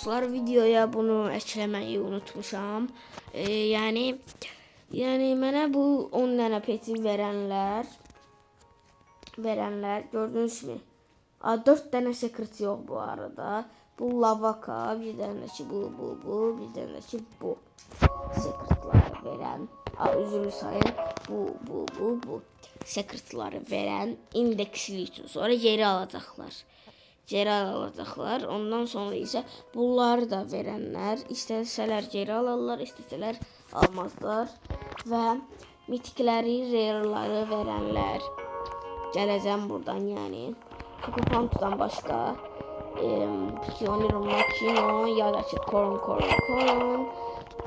dostlar, videoya bunu eklemeyi unutmuşam. Yani mənə bu 10 dənə peti verənlər gördünüz mü? 4 dənə secret yox bu arada. Bu lavaka, bir dənə ki bu, bir dənə ki bu. Secretları verən, üzülü sayın, bu. Secretları verən indeksli üçün sonra geri alacaqlar. Ondan sonra isə bunları da verənlər istəsələr geri alarlar, istəsələr almazlar və mitikləri, rare'ları verənlər gələcəm buradan, yəni Kukufantu'dan başqa Pioneer Makino ya da ki Koron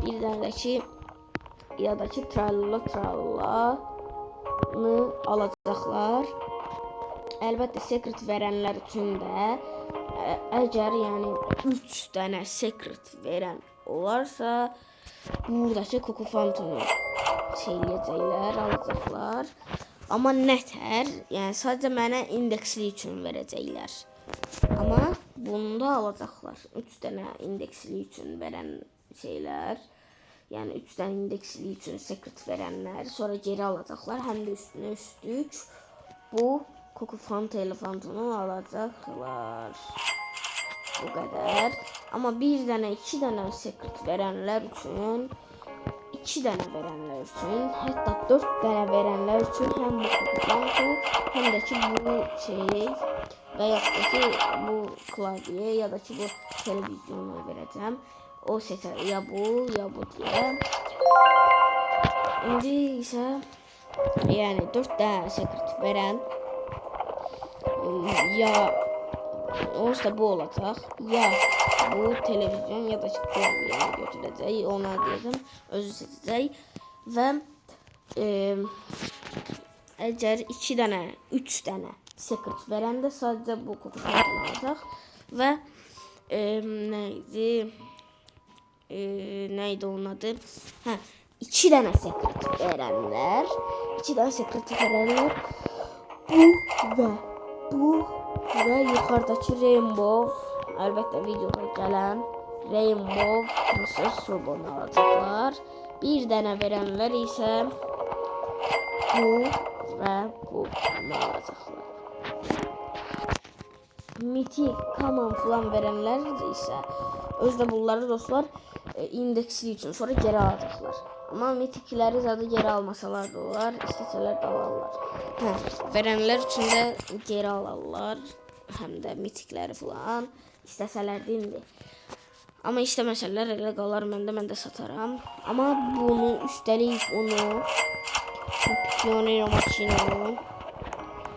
bir dənə də ki ya da ki Tralala alacaqlar. Əlbəttə secret verənlər üçün də əgər yəni 3 dənə secret verən olarsa buradakı Kukufantu'nu eləyəcəklər, alacaqlar. Amma nətər, yəni sadəcə mənə indeksli üçün verəcəklər. Amma bunu da alacaqlar. 3 dənə indeksli üçün verən şeylər. Yəni 3 dənə indeksli üçün secret verənlər sonra geri alacaqlar. Həm də üstünə üstlük bu Kukufantu elefantunu alacaqlar. Bu qədər. Amma bir dənə, 2 dənə secret verənlər üçün, 2 dənə verənlər üçün, hətta 4 dənə verənlər üçün həm bu Kukufantu, həm də ki bu şey və ya da ki bu klavye ya da ki bu televizyonu verəcəm. O seçər ya bu deyə. İndi isə yəni 4 dənə secret verən ya onsuz da bu olacaq, ya bu televizyon ya da ki klavyeni götürəcək, ona deyəcəm, özü seçəcək və əgər 2 dənə, 3 dənə secret verəndə sadəcə bu Kukufantu alacaq və neydi onun adı? 2 dənə secret verənlər, bu və yuxarıdakı Rainbow, əlbəttə videoda gələn Rainbow Princess Turbonu alacaqlar. Bir dənə verənlər isə bu və bu alacaqlar. Mythic, Common falan verənlər isə özdə bunları dostlar indeksli üçün sonra geri alacaqlar. Amma mitikləri zaten geri almasalar da olar, istəsələr də alarlar. Verənlər üçün də geri alarlar, həm də mitikləri falan istəsələr də indi. Amma istəməsələr elə qalar məndə sataram. Amma bunu, üstəlik bunu, Pioneer Makino,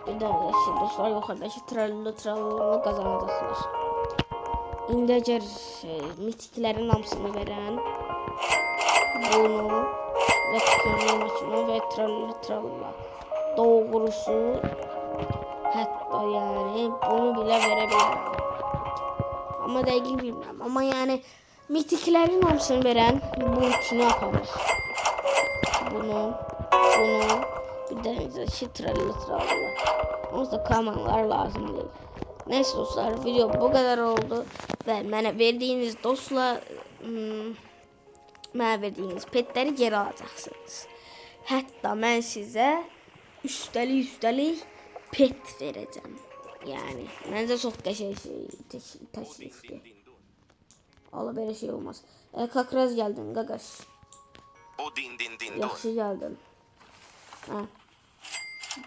bir dənə də ki dostlar yuxarıdakı Tralalanı qazanacaqlar. İndi əgər mitiklərin hamısını verən bunu və Pioneer Makino və Tralala doğrusu hətta yəni bunu belə verə bilərəm. Amma dəqiq bilmirəm. Amma yəni mitiklərin hamısını verən bu üçünü aparır. Bunu bir dənə ki Tralala. Onsuz da kamanlar lazım deyil. Neyse dostlar, video bu kadar oldu və mənə verdiyiniz petləri geri alacaqsınız. Hətta mən sizə üstəlik pet verəcəm. Yəni məncə çox qəşəng təklifdir. Allah belə şey olmaz. Kakraz gəldin qaqaş. Yaxşı gəldin.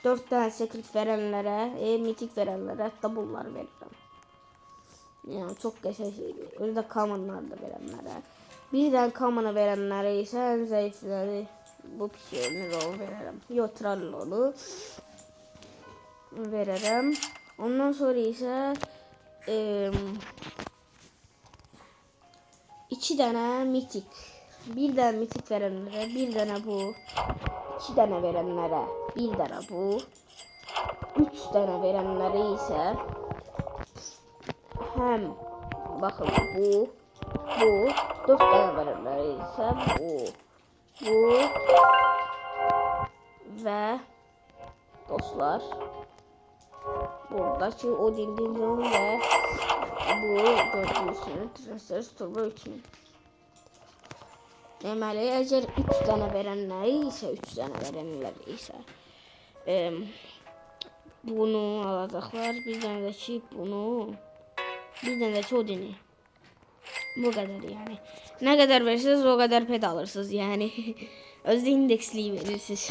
4 dənə secret verənlərə, mitik verənlərə hətta bunları verirəm. Yəni çox qəşəng şeydir. Özdə commonlar da verənlərə. Bir dənə commonu verənlərə isə ən zəifləri bu Pioneer'u verərəm. Yox, Trallolu verərəm. Ondan sonra isə 2 dənə mitik. Bir dənə mitik verənlərə, bir dənə bu. 2 dənə verənlərə, bir dənə bu. 3 dənə verənlərə isə həm baxın bu. 4 dənə verənlərə isə bu və dostlar buradaki Odin Dinjon ve bu gördüğünüz gibi Tracer's Turbo 3000. Deməli, əgər 3 dənə verənlər isə, 3 dənə verənlər isə bunu alacaqlar. Bir dənə də ki bunu, bir dənə də ki Odin'i. Bu kadar yani. Ne kadar verirsiniz o kadar pet alırsınız yani. Özde indeksliyi verirsiniz.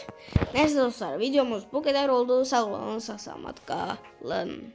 Neyse dostlar videomuz bu kadar oldu. Sağ olun, sağ selamet kalın.